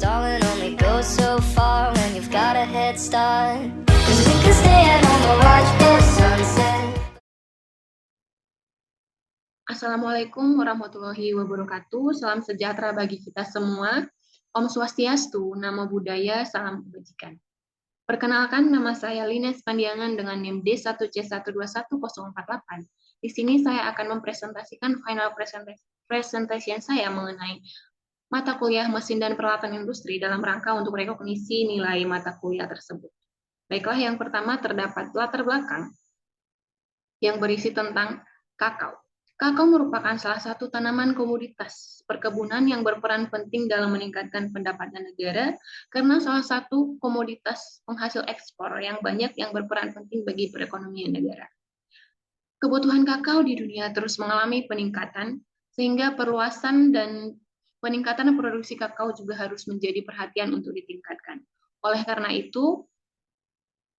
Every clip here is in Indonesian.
stalling only goes so far when you've got a head start. 'Cause we can stay at home and watch the sunset. Assalamualaikum warahmatullahi wabarakatuh. Salam sejahtera bagi kita semua. Om Swastiastu, Namo Buddhaya, Salam Kebajikan. Perkenalkan, nama saya Lines Pandiangan dengan NIM D1C121048. Di sini saya akan mempresentasikan final presentation saya mengenai mata kuliah mesin dan peralatan industri dalam rangka untuk rekognisi nilai mata kuliah tersebut. Baiklah, yang pertama terdapat latar belakang yang berisi tentang kakao. Kakao merupakan salah satu tanaman komoditas perkebunan yang berperan penting dalam meningkatkan pendapatan negara karena salah satu komoditas penghasil ekspor yang banyak yang berperan penting bagi perekonomian negara. Kebutuhan kakao di dunia terus mengalami peningkatan, sehingga perluasan dan peningkatan produksi kakao juga harus menjadi perhatian untuk ditingkatkan. Oleh karena itu,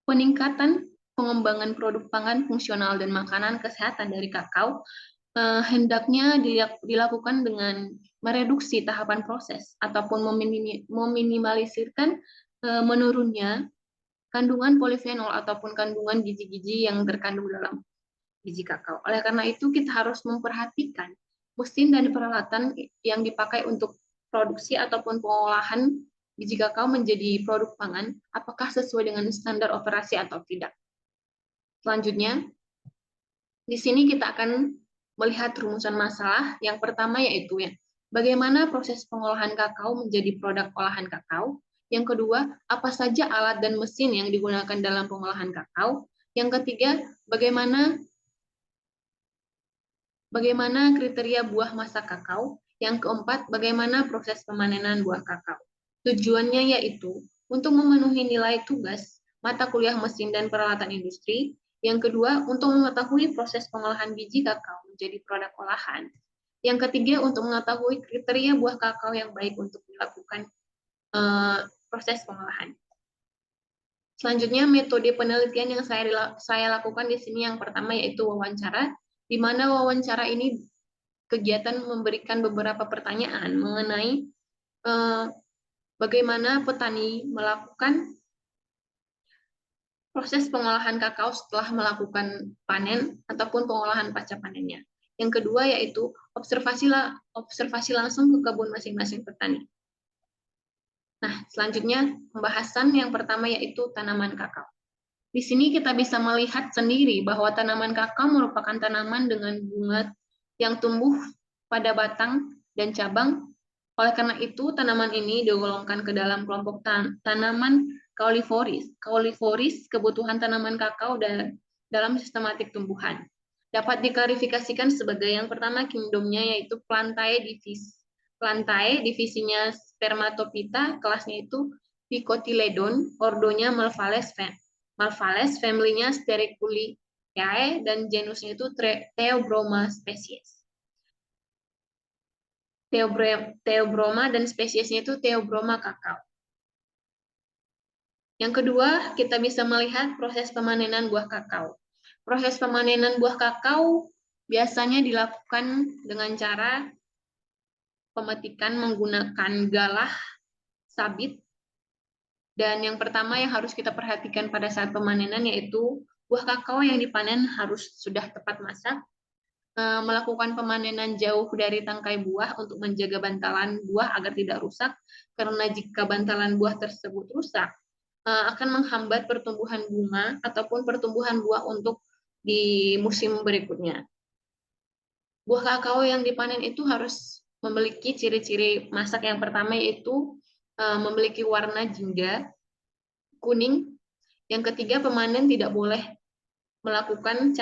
peningkatan pengembangan produk pangan fungsional dan makanan kesehatan dari kakao hendaknya dilakukan dengan mereduksi tahapan proses ataupun meminimalisirkan menurunnya kandungan polifenol ataupun kandungan gizi-gizi yang terkandung dalam biji kakao. Oleh karena itu, kita harus memperhatikan mesin dan peralatan yang dipakai untuk produksi ataupun pengolahan biji kakao menjadi produk pangan, apakah sesuai dengan standar operasi atau tidak. Selanjutnya, di sini kita akan melihat rumusan masalah. Yang pertama yaitu bagaimana proses pengolahan kakao menjadi produk olahan kakao. Yang kedua, apa saja alat dan mesin yang digunakan dalam pengolahan kakao. Yang ketiga, bagaimana kriteria buah masak kakao. Yang keempat, bagaimana proses pemanenan buah kakao. Tujuannya yaitu untuk memenuhi nilai tugas mata kuliah mesin dan peralatan industri. Yang kedua, untuk mengetahui proses pengolahan biji kakao menjadi produk olahan. Yang ketiga, untuk mengetahui kriteria buah kakao yang baik untuk dilakukan proses pengolahan. Selanjutnya, metode penelitian yang saya lakukan di sini yang pertama yaitu wawancara, di mana wawancara ini kegiatan memberikan beberapa pertanyaan mengenai bagaimana petani melakukan proses pengolahan kakao setelah melakukan panen ataupun pengolahan pasca panennya. Yang kedua yaitu observasi langsung ke kebun masing-masing petani. Nah, selanjutnya pembahasan yang pertama yaitu tanaman kakao. Di sini kita bisa melihat sendiri bahwa tanaman kakao merupakan tanaman dengan bunga yang tumbuh pada batang dan cabang. Oleh karena itu, tanaman ini digolongkan ke dalam kelompok tanaman kauliforis. Kauliforis, kebutuhan tanaman kakao dalam sistematik tumbuhan. Dapat diklarifikasikan sebagai yang pertama kingdomnya yaitu Plantae divisinya Spermatophyta, kelasnya itu Dicotyledon, ordonya Malvales, family-nya Stericulaceae, dan genusnya itu Theobroma species. Theobroma dan spesiesnya itu Theobroma kakao. Yang kedua, kita bisa melihat proses pemanenan buah kakao. Proses pemanenan buah kakao biasanya dilakukan dengan cara pemetikan menggunakan galah sabit. Dan yang pertama yang harus kita perhatikan pada saat pemanenan yaitu buah kakao yang dipanen harus sudah tepat masak, melakukan pemanenan jauh dari tangkai buah untuk menjaga bantalan buah agar tidak rusak, karena jika bantalan buah tersebut rusak, akan menghambat pertumbuhan bunga ataupun pertumbuhan buah untuk di musim berikutnya. Buah kakao yang dipanen itu harus memiliki ciri-ciri masak yang pertama yaitu memiliki warna jingga, kuning. Yang ketiga, pemanen tidak boleh melakukan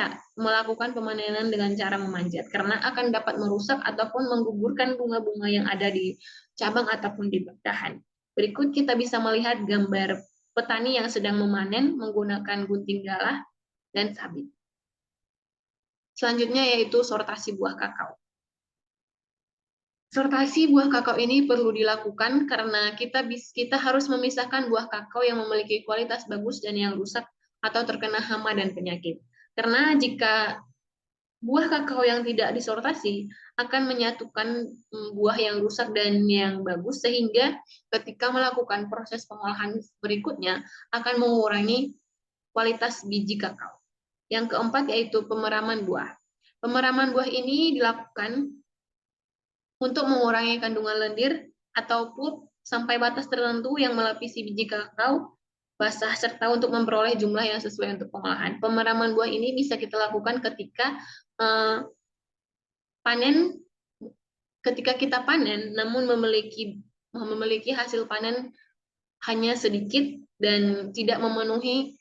pemanenan dengan cara memanjat karena akan dapat merusak ataupun menggugurkan bunga-bunga yang ada di cabang ataupun di dahan. Berikut kita bisa melihat gambar petani yang sedang memanen menggunakan gunting galah dan sabit. Selanjutnya yaitu sortasi buah kakao. Sortasi buah kakao ini perlu dilakukan karena kita harus memisahkan buah kakao yang memiliki kualitas bagus dan yang rusak atau terkena hama dan penyakit. Karena jika buah kakao yang tidak disortasi akan menyatukan buah yang rusak dan yang bagus, sehingga ketika melakukan proses pengolahan berikutnya akan mengurangi kualitas biji kakao. Yang keempat yaitu pemeraman buah. Pemeraman buah ini dilakukan untuk mengurangi kandungan lendir atau pulp sampai batas tertentu yang melapisi biji kakao basah, serta untuk memperoleh jumlah yang sesuai untuk pengolahan. Pemeraman buah ini bisa kita lakukan eh, panen ketika kita panen namun memiliki hasil panen hanya sedikit dan tidak memenuhi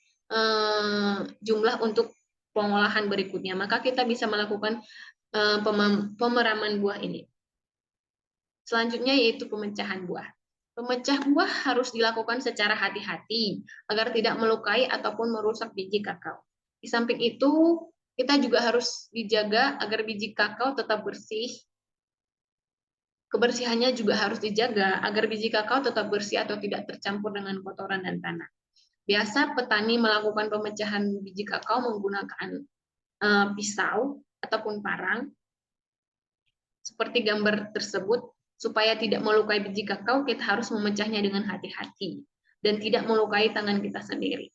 jumlah untuk pengolahan berikutnya, maka kita bisa melakukan pemeraman buah ini. Selanjutnya yaitu pemecahan buah. Pemecah buah harus dilakukan secara hati-hati agar tidak melukai ataupun merusak biji kakao. Di samping itu, kita juga harus dijaga agar biji kakao tetap bersih. Kebersihannya juga harus dijaga agar biji kakao tetap bersih atau tidak tercampur dengan kotoran dan tanah. Biasa petani melakukan pemecahan biji kakao menggunakan pisau ataupun parang, seperti gambar tersebut. Supaya tidak melukai biji kakao, kita harus memecahnya dengan hati-hati dan tidak melukai tangan kita sendiri.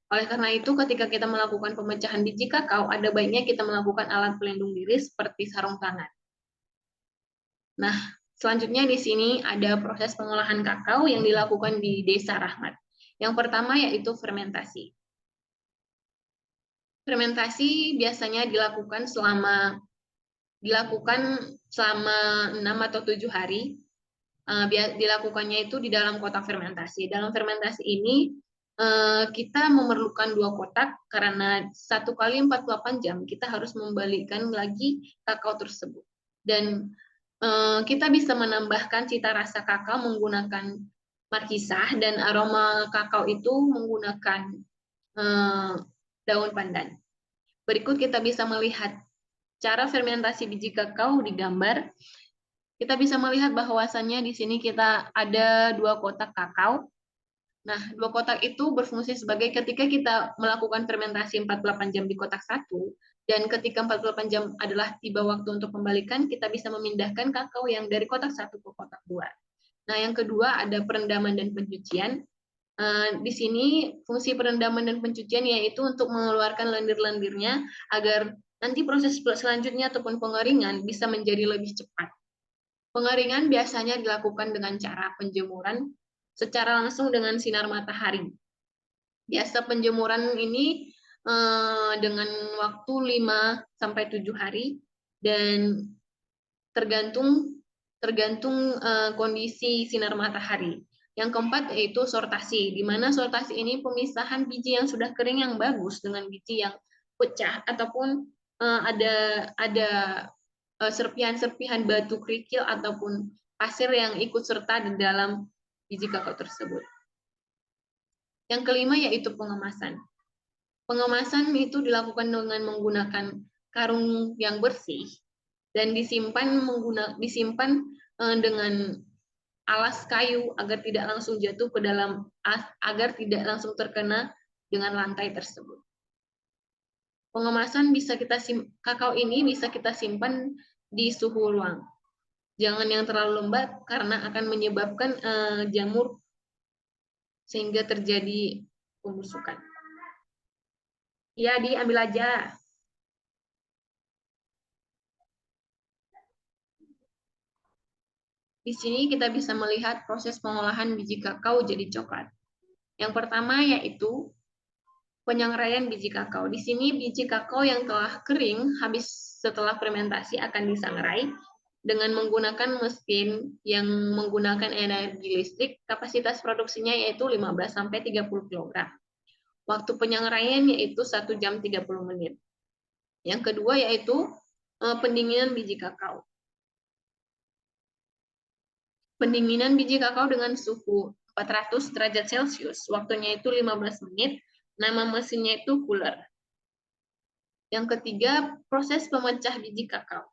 Oleh karena itu, ketika kita melakukan pemecahan biji kakao, ada baiknya kita melakukan alat pelindung diri seperti sarung tangan. Nah, selanjutnya di sini ada proses pengolahan kakao yang dilakukan di Desa Rahmat. Yang pertama yaitu fermentasi. Fermentasi biasanya dilakukan selama 6 atau 7 hari. Dilakukannya itu di dalam kotak fermentasi. Dalam fermentasi ini kita memerlukan 2 kotak karena 1 kali 48 jam kita harus membalikkan lagi kakao tersebut. Dan kita bisa menambahkan cita rasa kakao menggunakan markisah dan aroma kakao itu menggunakan daun pandan. Berikut kita bisa melihat cara fermentasi biji kakao di gambar. Kita bisa melihat bahwasannya di sini kita ada 2 kotak kakao. Nah, 2 kotak itu berfungsi sebagai ketika kita melakukan fermentasi 48 jam di kotak 1, dan ketika 48 jam adalah tiba waktu untuk pembalikan, kita bisa memindahkan kakao yang dari kotak 1 ke kotak 2. Nah, yang kedua ada perendaman dan pencucian. Di sini fungsi perendaman dan pencucian yaitu untuk mengeluarkan lendir-lendirnya agar nanti proses selanjutnya ataupun pengeringan bisa menjadi lebih cepat. Pengeringan biasanya dilakukan dengan cara penjemuran secara langsung dengan sinar matahari. Biasa penjemuran ini dengan waktu 5 sampai 7 hari dan tergantung kondisi sinar matahari. Yang keempat yaitu sortasi, di mana sortasi ini pemisahan biji yang sudah kering yang bagus dengan biji yang pecah ataupun ada serpihan-serpihan batu kerikil ataupun pasir yang ikut serta di dalam biji kakao tersebut. Yang kelima yaitu pengemasan. Pengemasan itu dilakukan dengan menggunakan karung yang bersih dan disimpan dengan alas kayu agar tidak langsung jatuh ke dalam agar tidak langsung terkena dengan lantai tersebut. Pengemasan kakao ini bisa kita simpan di suhu ruang. Jangan yang terlalu lembab karena akan menyebabkan jamur sehingga terjadi pembusukan. Ya, diambil aja. Di sini kita bisa melihat proses pengolahan biji kakao jadi coklat. Yang pertama yaitu penyangraian biji kakao. Di sini biji kakao yang telah kering habis setelah fermentasi akan disangrai dengan menggunakan mesin yang menggunakan energi listrik. Kapasitas produksinya yaitu 15 sampai 30 kg. Waktu penyangraian yaitu 1 jam 30 menit. Yang kedua yaitu pendinginan biji kakao. Pendinginan biji kakao dengan suhu 400 derajat Celcius. Waktunya itu 15 menit. Nama mesinnya itu cooler. Yang ketiga, proses pemecah biji kakao.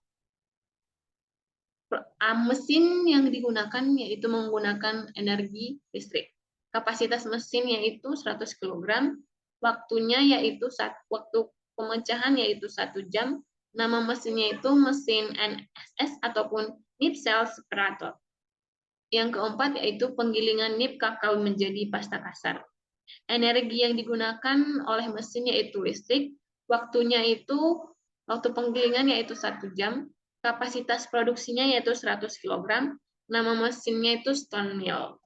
Mesin yang digunakan yaitu menggunakan energi listrik. Kapasitas mesin yaitu 100 kg. Waktunya yaitu waktu pemecahan yaitu 1 jam Nama mesinnya itu mesin NSS ataupun nib cell separator. Yang keempat yaitu penggilingan nib kakao menjadi pasta kasar. Energi yang digunakan oleh mesin yaitu listrik, waktu penggilingan yaitu 1 jam, kapasitas produksinya yaitu 100 kg, nama mesinnya itu stone mill.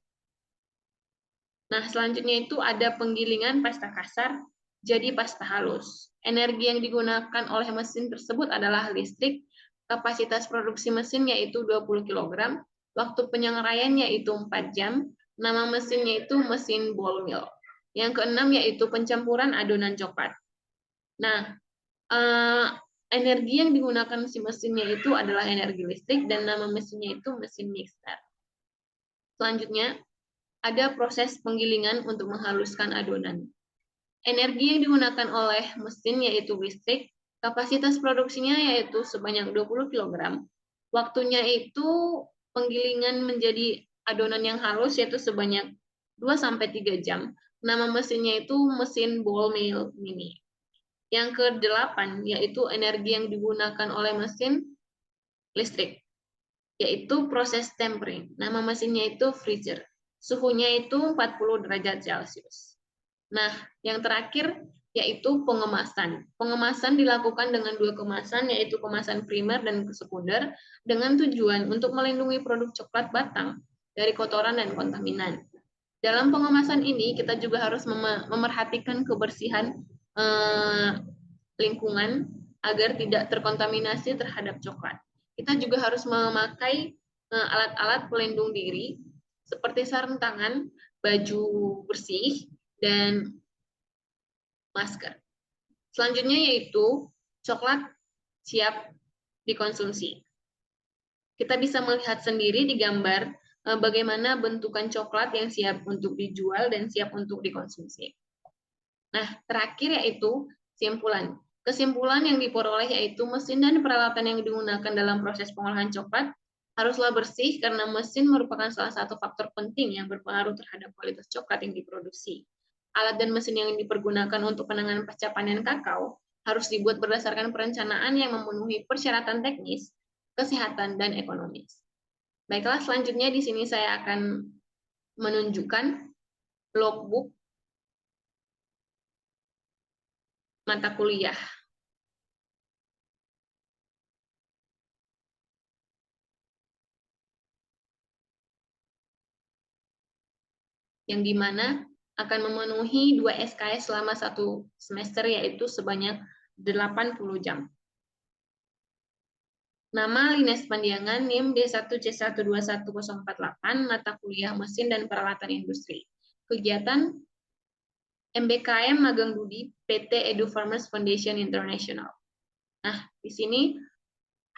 Nah, selanjutnya itu ada penggilingan pasta kasar jadi pasta halus. Energi yang digunakan oleh mesin tersebut adalah listrik, kapasitas produksi mesin yaitu 20 kg, waktu penyelesaian yaitu 4 jam, nama mesinnya itu mesin ball mill. Yang keenam yaitu pencampuran adonan coklat. Nah, energi yang digunakan si mesinnya itu adalah energi listrik dan nama mesinnya itu mesin mixer. Selanjutnya, ada proses penggilingan untuk menghaluskan adonan. Energi yang digunakan oleh mesin yaitu listrik, kapasitas produksinya yaitu sebanyak 20 kg. Waktunya itu penggilingan menjadi adonan yang halus yaitu sebanyak 2-3 jam. Nama mesinnya itu mesin ball mill mini. Yang ke-8 yaitu energi yang digunakan oleh mesin listrik, yaitu proses tempering. Nama mesinnya itu freezer. Suhunya itu 40 derajat Celcius. Nah, yang terakhir yaitu pengemasan. Pengemasan dilakukan dengan 2 kemasan, yaitu kemasan primer dan sekunder, dengan tujuan untuk melindungi produk coklat batang dari kotoran dan kontaminan. Dalam pengemasan ini, kita juga harus memerhatikan kebersihan lingkungan agar tidak terkontaminasi terhadap coklat. Kita juga harus memakai alat-alat pelindung diri seperti sarung tangan, baju bersih, dan masker. Selanjutnya yaitu coklat siap dikonsumsi. Kita bisa melihat sendiri di gambar bagaimana bentukan coklat yang siap untuk dijual dan siap untuk dikonsumsi. Nah, terakhir yaitu kesimpulan. Kesimpulan yang diperoleh yaitu mesin dan peralatan yang digunakan dalam proses pengolahan coklat haruslah bersih karena mesin merupakan salah satu faktor penting yang berpengaruh terhadap kualitas coklat yang diproduksi. Alat dan mesin yang dipergunakan untuk penanganan pasca panen kakao harus dibuat berdasarkan perencanaan yang memenuhi persyaratan teknis, kesehatan, dan ekonomis. Baiklah, selanjutnya di sini saya akan menunjukkan logbook mata kuliah. Yang dimana akan memenuhi 2 SKS selama 1 semester, yaitu sebanyak 80 jam. Nama Lines Pandiangan NIM D1C121048, mata kuliah mesin dan peralatan industri. Kegiatan MBKM Magang Budi PT Edu Farmers Foundation International. Nah, di sini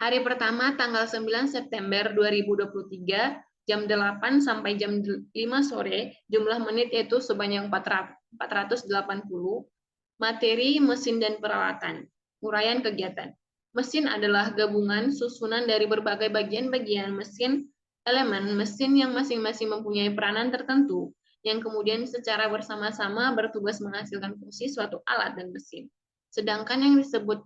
hari pertama tanggal 9 September 2023 jam 8 sampai jam 5 sore, jumlah menit yaitu sebanyak 480, materi mesin dan peralatan, uraian kegiatan. Mesin adalah gabungan susunan dari berbagai bagian-bagian mesin, elemen mesin yang masing-masing mempunyai peranan tertentu, yang kemudian secara bersama-sama bertugas menghasilkan fungsi suatu alat dan mesin. Sedangkan yang disebut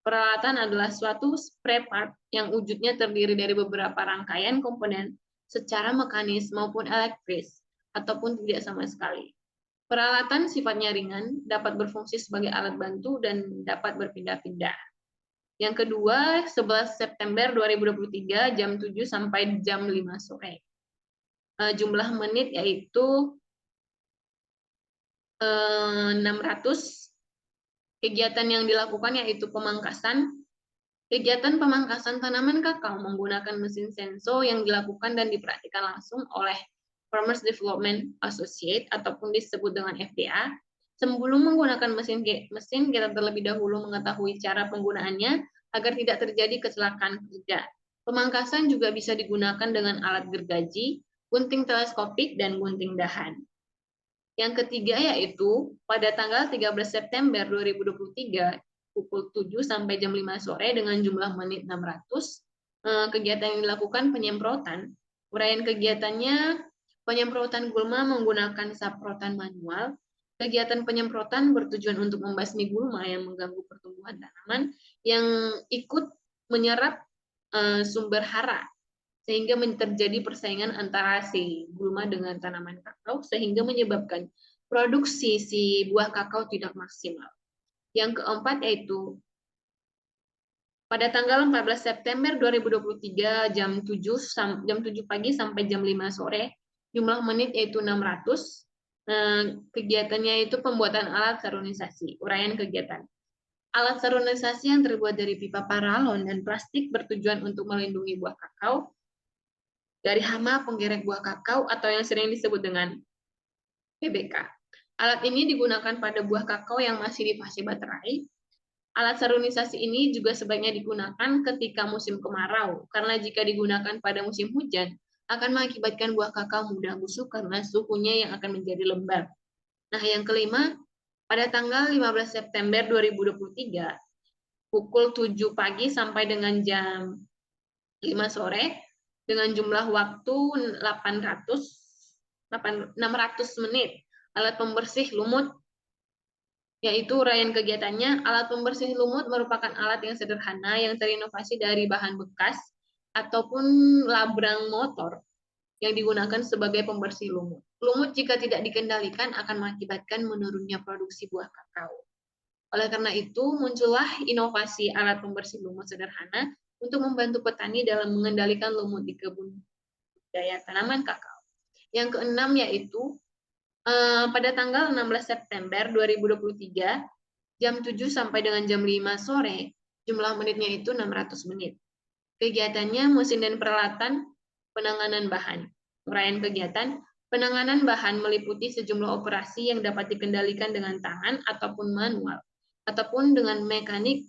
peralatan adalah suatu spare part yang wujudnya terdiri dari beberapa rangkaian komponen secara mekanis maupun elektris, ataupun tidak sama sekali. Peralatan sifatnya ringan, dapat berfungsi sebagai alat bantu, dan dapat berpindah-pindah. Yang kedua, 11 September 2023, jam 7 sampai jam 5 sore. Jumlah menit yaitu 600. Kegiatan yang dilakukan yaitu pemangkasan. Kegiatan pemangkasan tanaman kakao menggunakan mesin senso yang dilakukan dan diperhatikan langsung oleh Farmers Development Associate ataupun disebut dengan FDA. Sebelum menggunakan mesin, kita terlebih dahulu mengetahui cara penggunaannya agar tidak terjadi kecelakaan kerja. Pemangkasan juga bisa digunakan dengan alat gergaji, gunting teleskopik, dan gunting dahan. Yang ketiga yaitu pada tanggal 13 September 2023 pukul 7 sampai jam 5 sore dengan jumlah menit 600, kegiatan yang dilakukan penyemprotan. Uraian kegiatannya, penyemprotan gulma menggunakan semprotan manual, Kegiatan penyemprotan bertujuan untuk membasmi gulma yang mengganggu pertumbuhan tanaman yang ikut menyerap sumber hara, sehingga terjadi persaingan antara si gulma dengan tanaman kakao, sehingga menyebabkan produksi si buah kakao tidak maksimal. Yang keempat yaitu pada tanggal 14 September 2023 jam 7 pagi sampai jam 5 sore, jumlah menit yaitu 600. Kegiatannya itu pembuatan alat sarunisasi. Uraian kegiatan. Alat sarunisasi yang terbuat dari pipa paralon dan plastik bertujuan untuk melindungi buah kakao dari hama penggerek buah kakao atau yang sering disebut dengan PBK. Alat ini digunakan pada buah kakao yang masih di fase baterai. Alat sarunisasi ini juga sebaiknya digunakan ketika musim kemarau, karena jika digunakan pada musim hujan, akan mengakibatkan buah kakao mudah busuk karena suhunya yang akan menjadi lembab. Nah, yang kelima, pada tanggal 15 September 2023, pukul 7 pagi sampai dengan jam 5 sore, dengan jumlah waktu 600 menit, alat pembersih lumut, yaitu uraian kegiatannya. Alat pembersih lumut merupakan alat yang sederhana yang terinovasi dari bahan bekas ataupun labrang motor yang digunakan sebagai pembersih lumut. Lumut jika tidak dikendalikan akan mengakibatkan menurunnya produksi buah kakao. Oleh karena itu, muncullah inovasi alat pembersih lumut sederhana untuk membantu petani dalam mengendalikan lumut di kebun budidaya tanaman kakao. Yang keenam yaitu pada tanggal 16 September 2023, jam 7 sampai dengan jam 5 sore, jumlah menitnya itu 600 menit. Kegiatannya mesin dan peralatan, penanganan bahan. Uraian kegiatan, penanganan bahan meliputi sejumlah operasi yang dapat dikendalikan dengan tangan ataupun manual, ataupun dengan mekanik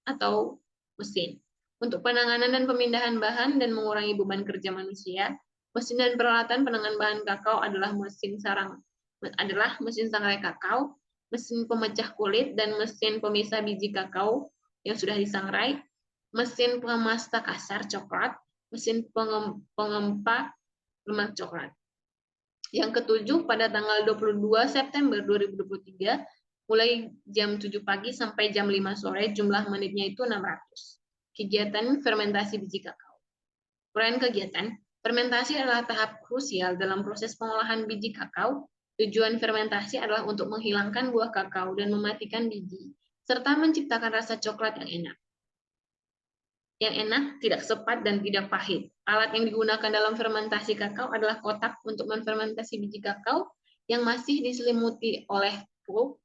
atau mesin. Untuk penanganan dan pemindahan bahan dan mengurangi beban kerja manusia, mesin dan peralatan penanganan bahan kakao adalah mesin sangrai kakao, mesin pemecah kulit, dan mesin pemisah biji kakao yang sudah disangrai, mesin pemasta kasar coklat, mesin pengempa lemak coklat. Yang ketujuh, pada tanggal 22 September 2023, mulai jam 7 pagi sampai jam 5 sore, jumlah menitnya itu 600. Kegiatan fermentasi biji kakao. Uraian kegiatan, fermentasi adalah tahap krusial dalam proses pengolahan biji kakao. Tujuan fermentasi adalah untuk menghilangkan buah kakao dan mematikan biji, serta menciptakan rasa coklat yang enak. Yang enak, tidak sepat, dan tidak pahit. Alat yang digunakan dalam fermentasi kakao adalah kotak untuk menfermentasi biji kakao yang masih diselimuti oleh pulp.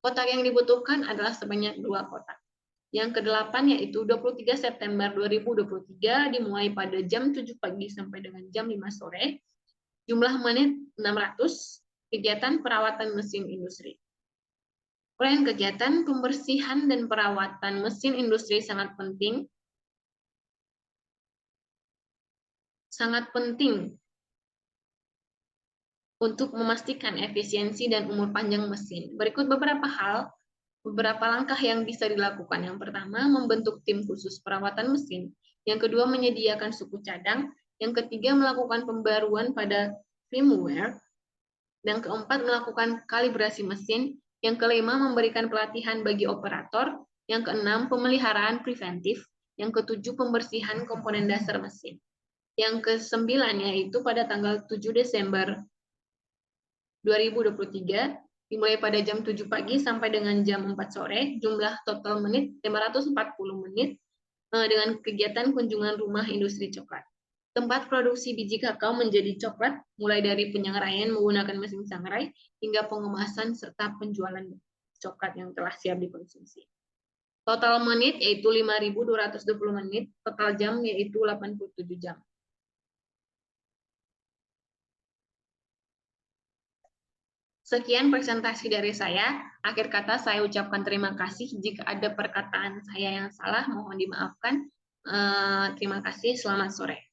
Kotak yang dibutuhkan adalah sebanyak 2 kotak. Yang kedelapan yaitu 23 September 2023 dimulai pada jam 7 pagi sampai dengan jam 5 sore. Jumlah menit 600. Kegiatan perawatan mesin industri. Uraian kegiatan, pembersihan dan perawatan mesin industri sangat penting untuk memastikan efisiensi dan umur panjang mesin. Berikut beberapa langkah yang bisa dilakukan. Yang pertama, membentuk tim khusus perawatan mesin. Yang kedua, menyediakan suku cadang. Yang ketiga, melakukan pembaruan pada firmware. Yang keempat, melakukan kalibrasi mesin. Yang kelima, memberikan pelatihan bagi operator. Yang keenam, pemeliharaan preventif. Yang ketujuh, pembersihan komponen dasar mesin. Yang kesembilan, yaitu pada tanggal 7 Desember 2023, dimulai pada jam 7 pagi sampai dengan jam 4 sore, jumlah total menit 540 menit, dengan kegiatan kunjungan rumah industri coklat. Tempat produksi biji kakao menjadi coklat, mulai dari penyangraian menggunakan mesin sangrai, hingga pengemasan serta penjualan coklat yang telah siap dikonsumsi. Total menit yaitu 5.220 menit, total jam yaitu 87 jam. Sekian presentasi dari saya. Akhir kata saya ucapkan terima kasih. Jika ada perkataan saya yang salah, mohon dimaafkan. Terima kasih. Selamat sore.